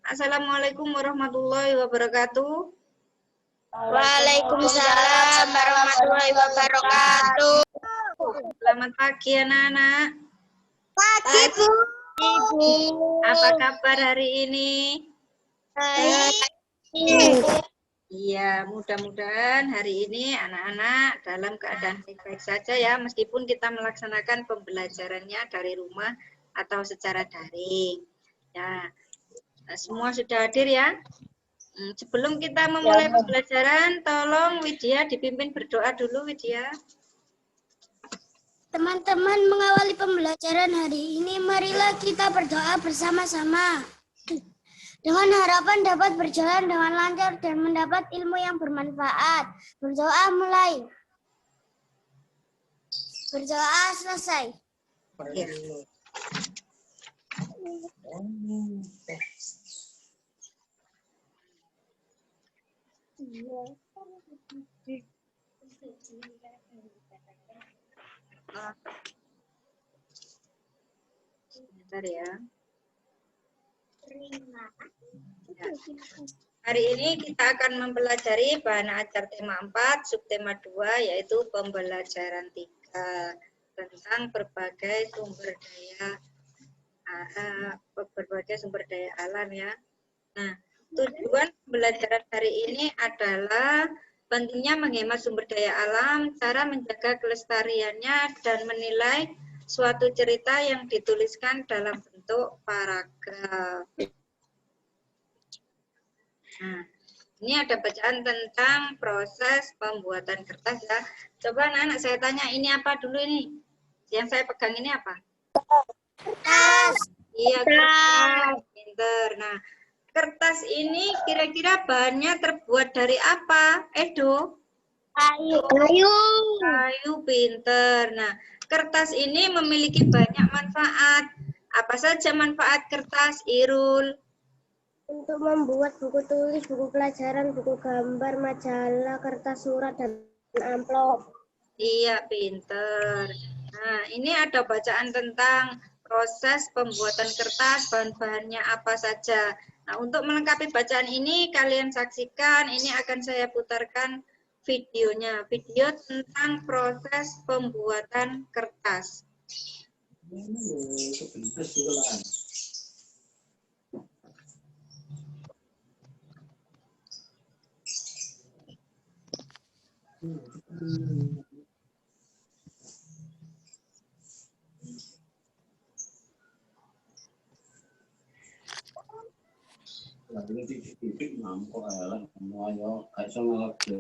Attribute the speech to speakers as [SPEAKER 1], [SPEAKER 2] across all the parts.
[SPEAKER 1] Assalamualaikum warahmatullahi wabarakatuh.
[SPEAKER 2] Waalaikumsalam warahmatullahi wabarakatuh.
[SPEAKER 1] Selamat pagi anak-anak.
[SPEAKER 2] Pagi, Bu. Ibu.
[SPEAKER 1] Apa kabar hari ini?
[SPEAKER 2] Baik.
[SPEAKER 1] Iya, mudah-mudahan hari ini anak-anak dalam keadaan baik-baik saja ya, meskipun kita melaksanakan pembelajarannya dari rumah atau secara daring. Ya, semua sudah hadir ya. Sebelum kita memulai pembelajaran, tolong Widya dipimpin berdoa dulu, Widya.
[SPEAKER 2] Teman-teman, mengawali pembelajaran hari ini, marilah kita berdoa bersama-sama. Dengan harapan dapat berjalan dengan lancar dan mendapat ilmu yang bermanfaat. Berdoa mulai. Berdoa selesai.
[SPEAKER 1] Ya. Sebentar ya. Hari ini kita akan mempelajari bahan ajar tema 4, subtema 2, yaitu pembelajaran 3 tentang berbagai sumber daya alam ya. Nah, tujuan pembelajaran hari ini adalah pentingnya menghemat sumber daya alam, cara menjaga kelestariannya, dan menilai suatu cerita yang dituliskan dalam bentuk paragraf. Nah, ini ada bacaan tentang proses pembuatan kertas ya. Coba anak-anak saya tanya, ini apa dulu ini? Yang saya pegang ini apa?
[SPEAKER 2] Kertas.
[SPEAKER 1] Iya, kertas. Pinter. Nah, kertas ini kira-kira bahannya terbuat dari apa, Edo?
[SPEAKER 2] Kayu.
[SPEAKER 1] Kayu, pinter. Nah, kertas ini memiliki banyak manfaat. Apa saja manfaat kertas, Irul?
[SPEAKER 2] Untuk membuat buku tulis, buku pelajaran, buku gambar, majalah, kertas surat, dan amplop.
[SPEAKER 1] Iya, pinter. Nah, ini ada bacaan tentang proses pembuatan kertas, bahan-bahannya apa saja. Nah, untuk melengkapi bacaan ini, kalian saksikan, ini akan saya putarkan videonya. Video tentang proses pembuatan kertas.
[SPEAKER 3] Ini titik-titik mampu alam semua yo kayak sama lagi.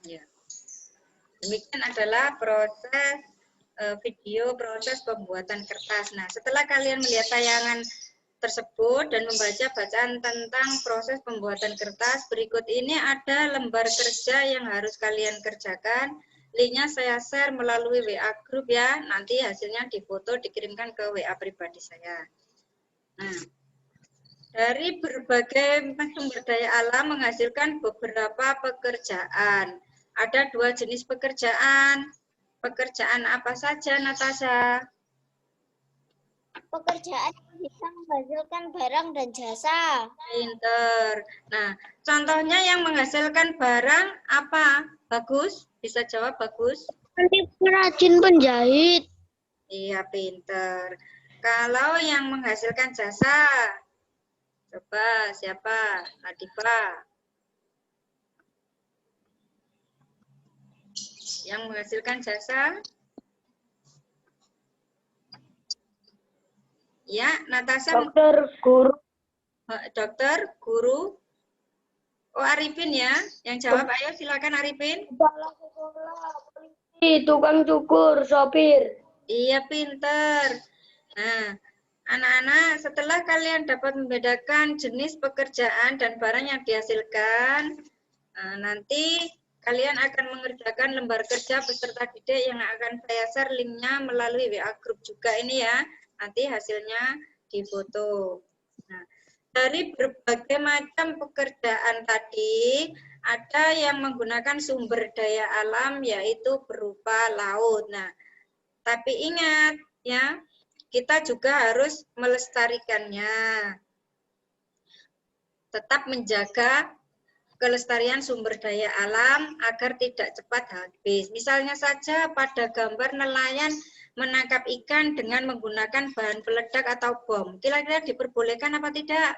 [SPEAKER 1] Ya. Demikian adalah proses video proses pembuatan kertas. Nah, setelah kalian melihat tayangan tersebut dan membaca bacaan tentang proses pembuatan kertas, berikut ini ada lembar kerja yang harus kalian kerjakan. Linknya saya share melalui WA grup ya. Nanti hasilnya difoto dikirimkan ke WA pribadi saya. Nah, dari berbagai sumber daya alam menghasilkan beberapa pekerjaan. Ada 2 jenis pekerjaan. Pekerjaan apa saja, Natasha?
[SPEAKER 2] Pekerjaan yang bisa menghasilkan barang dan jasa.
[SPEAKER 1] Pinter. Nah, contohnya yang menghasilkan barang apa? Bagus? Bisa jawab bagus?
[SPEAKER 2] Nanti perajin penjahit.
[SPEAKER 1] Iya, pinter. Kalau yang menghasilkan jasa, coba siapa? Nadifa. Yang menghasilkan jasa? Ya, Natasha.
[SPEAKER 2] Dokter, guru.
[SPEAKER 1] Dokter, guru. Oh, Arifin ya. Yang jawab, ayo silakan Arifin.
[SPEAKER 2] Kepala sekolah, polisi, tukang cukur, sopir.
[SPEAKER 1] Iya, pinter. Nah, anak-anak, setelah kalian dapat membedakan jenis pekerjaan dan barang yang dihasilkan, nanti kalian akan mengerjakan lembar kerja beserta didik yang akan saya share linknya melalui WA grup juga ini ya. Nanti hasilnya difoto. Nah, dari berbagai macam pekerjaan tadi, ada yang menggunakan sumber daya alam yaitu berupa laut. Nah, tapi ingat ya, kita juga harus melestarikannya. Tetap menjaga kelestarian sumber daya alam agar tidak cepat habis. Misalnya saja pada gambar nelayan menangkap ikan dengan menggunakan bahan peledak atau bom. Kira-kira diperbolehkan apa tidak?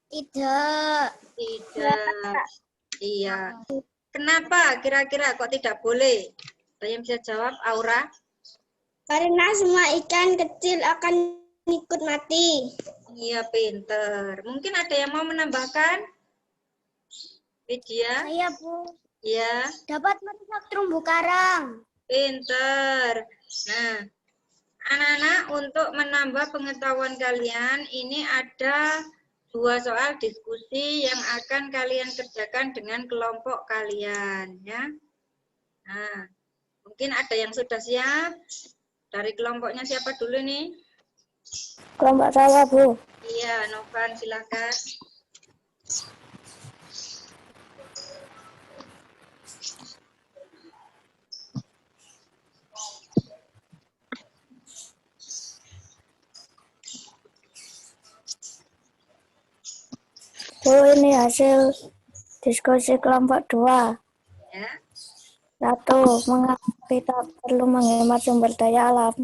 [SPEAKER 2] Tidak.
[SPEAKER 1] Tidak. Iya. Kenapa kira-kira kok tidak boleh? Ada yang bisa jawab, Aura?
[SPEAKER 2] Karena semua ikan kecil akan ikut mati.
[SPEAKER 1] Iya, pinter. Mungkin ada yang mau menambahkan? Widya?
[SPEAKER 2] Saya, Bu.
[SPEAKER 1] Ya,
[SPEAKER 2] Dapat merusak terumbu karang.
[SPEAKER 1] pinter. Nah, anak-anak, untuk menambah pengetahuan kalian, ini ada 2 soal diskusi yang akan kalian kerjakan dengan kelompok kalian, ya. Nah, mungkin ada yang sudah siap. Dari kelompoknya siapa dulu nih?
[SPEAKER 2] Kelompok saya, Bu.
[SPEAKER 1] Iya, Novan, silakan.
[SPEAKER 2] Bu, ini hasil diskusi kelompok 2.
[SPEAKER 1] Ya.
[SPEAKER 2] 1. Mengapa kita perlu menghemat sumber daya alam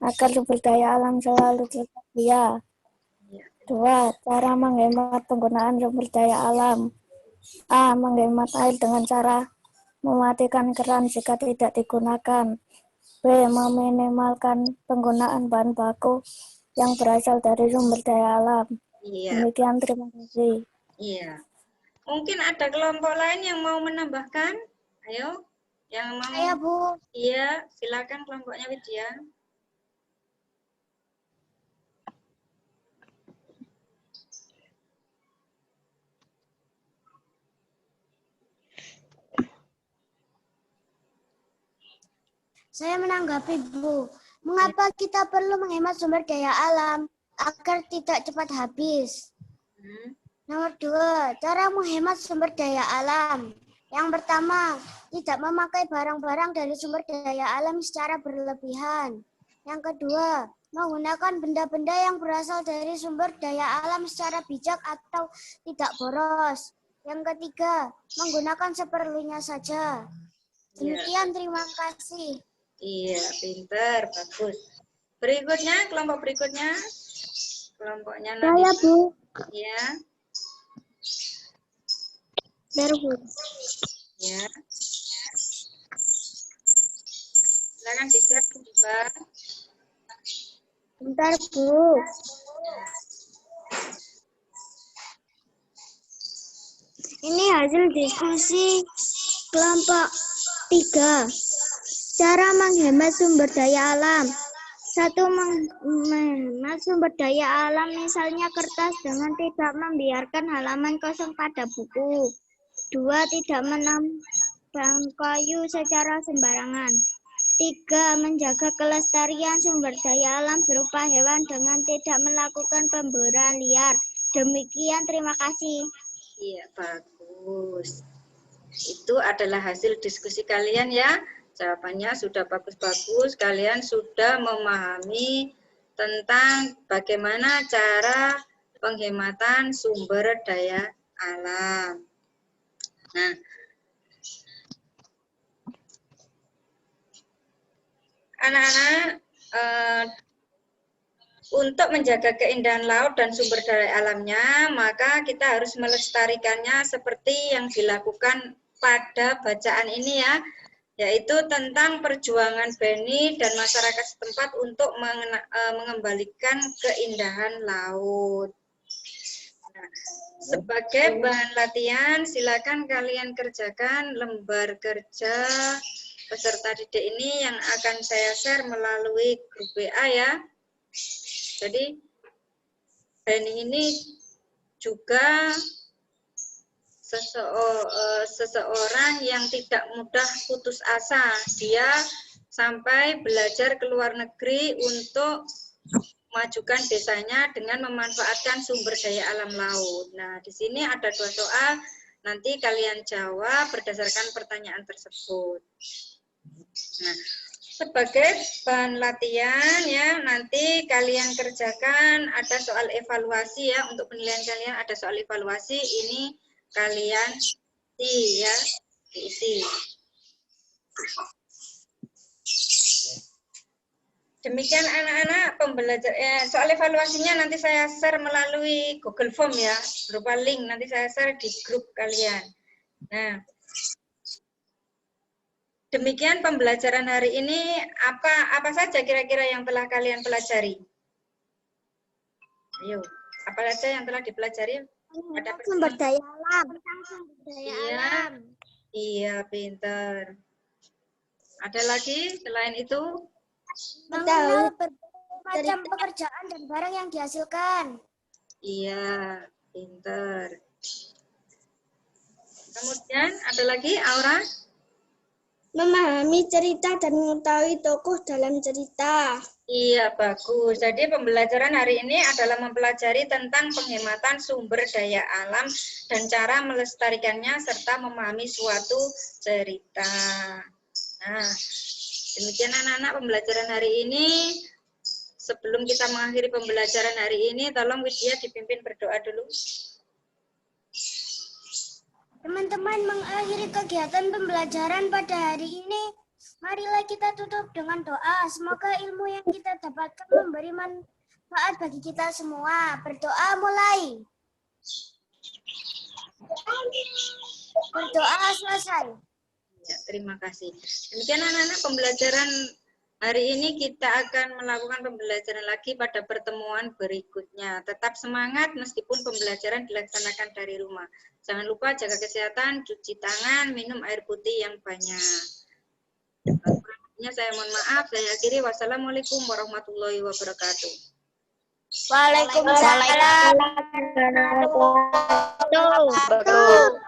[SPEAKER 2] agar sumber daya alam selalu tersedia? 2. Cara menghemat penggunaan sumber daya alam. A. Menghemat air dengan cara mematikan keran jika tidak digunakan. B. Meminimalkan penggunaan bahan baku yang berasal dari sumber daya alam.
[SPEAKER 1] Iya.
[SPEAKER 2] Demikian, terima kasih.
[SPEAKER 1] Iya. Mungkin ada kelompok lain yang mau menambahkan? Ayo, yang mau.
[SPEAKER 2] Saya, Bu.
[SPEAKER 1] Iya, silakan kelompoknya Widya.
[SPEAKER 2] Saya menanggapi, Bu. Mengapa kita perlu menghemat sumber daya alam agar tidak cepat habis? Nomor 2, cara menghemat sumber daya alam. Yang pertama, tidak memakai barang-barang dari sumber daya alam secara berlebihan. Yang kedua, menggunakan benda-benda yang berasal dari sumber daya alam secara bijak atau tidak boros. Yang ketiga, menggunakan seperlunya saja. Demikian, terima kasih.
[SPEAKER 1] Iya, pinter, bagus. Berikutnya, kelompok berikutnya. Kelompoknya
[SPEAKER 2] Saya,
[SPEAKER 1] Nadifa.
[SPEAKER 2] Bu.
[SPEAKER 1] Ya,
[SPEAKER 2] Bu.
[SPEAKER 1] ya. Silakan dicek, Mbak.
[SPEAKER 2] Bentar, Bu. Ini hasil diskusi kelompok 3. Cara menghemat sumber daya alam. 1. Menghemat sumber daya alam, misalnya kertas, dengan tidak membiarkan halaman kosong pada buku. 2. Tidak menambah menebang kayu secara sembarangan. 3. Menjaga kelestarian sumber daya alam berupa hewan dengan tidak melakukan pemburuan liar. Demikian, terima kasih.
[SPEAKER 1] Iya, bagus. Itu adalah hasil diskusi kalian ya. Jawabannya sudah bagus-bagus. Kalian sudah memahami tentang bagaimana cara penghematan sumber daya alam. Nah, anak-anak, untuk menjaga keindahan laut dan sumber daya alamnya, maka kita harus melestarikannya seperti yang dilakukan pada bacaan ini ya, yaitu tentang perjuangan Beni dan masyarakat setempat untuk mengembalikan keindahan laut. Nah, sebagai bahan latihan, silakan kalian kerjakan lembar kerja peserta didik ini yang akan saya share melalui grup WA ya. Jadi Beni ini juga seseorang yang tidak mudah putus asa. Dia sampai belajar ke luar negeri untuk memajukan desanya dengan memanfaatkan sumber daya alam laut. Nah, di sini ada 2 soal, nanti kalian jawab berdasarkan pertanyaan tersebut. Nah, sebagai bahan latihan ya, nanti kalian kerjakan, ada soal evaluasi ya, untuk penilaian kalian ada soal evaluasi, ini kalian diisi. Demikian anak-anak pembelajaran. Soal evaluasinya nanti saya share melalui Google Form ya, berupa link, nanti saya share di grup kalian. Nah, demikian pembelajaran hari ini. Apa saja kira-kira yang telah kalian pelajari? Ayo, apa saja yang telah dipelajari? Ada
[SPEAKER 2] Sumber daya alam.
[SPEAKER 1] Iya, pintar. Ada lagi selain itu?
[SPEAKER 2] Mengenal berbagai macam pekerjaan dan barang yang dihasilkan.
[SPEAKER 1] Iya, pintar. Kemudian ada lagi, Aura?
[SPEAKER 2] Memahami cerita dan mengetahui tokoh dalam cerita.
[SPEAKER 1] Iya, bagus. Jadi pembelajaran hari ini adalah mempelajari tentang penghematan sumber daya alam dan cara melestarikannya serta memahami suatu cerita. Nah, demikian anak-anak pembelajaran hari ini. Sebelum kita mengakhiri pembelajaran hari ini, tolong Widya dipimpin berdoa dulu.
[SPEAKER 2] Teman-teman, mengakhiri kegiatan pembelajaran pada hari ini, marilah kita tutup dengan doa. Semoga ilmu yang kita dapatkan memberi manfaat bagi kita semua. Berdoa mulai. Berdoa selesai.
[SPEAKER 1] Ya, terima kasih. Demikian anak-anak pembelajaran hari ini, kita akan melakukan pembelajaran lagi pada pertemuan berikutnya. Tetap semangat meskipun pembelajaran dilaksanakan dari rumah. Jangan lupa jaga kesehatan, cuci tangan, minum air putih yang banyak. Saya mohon maaf, saya akhiri. Wassalamualaikum warahmatullahi wabarakatuh.
[SPEAKER 2] Waalaikumsalam warahmatullahi wabarakatuh.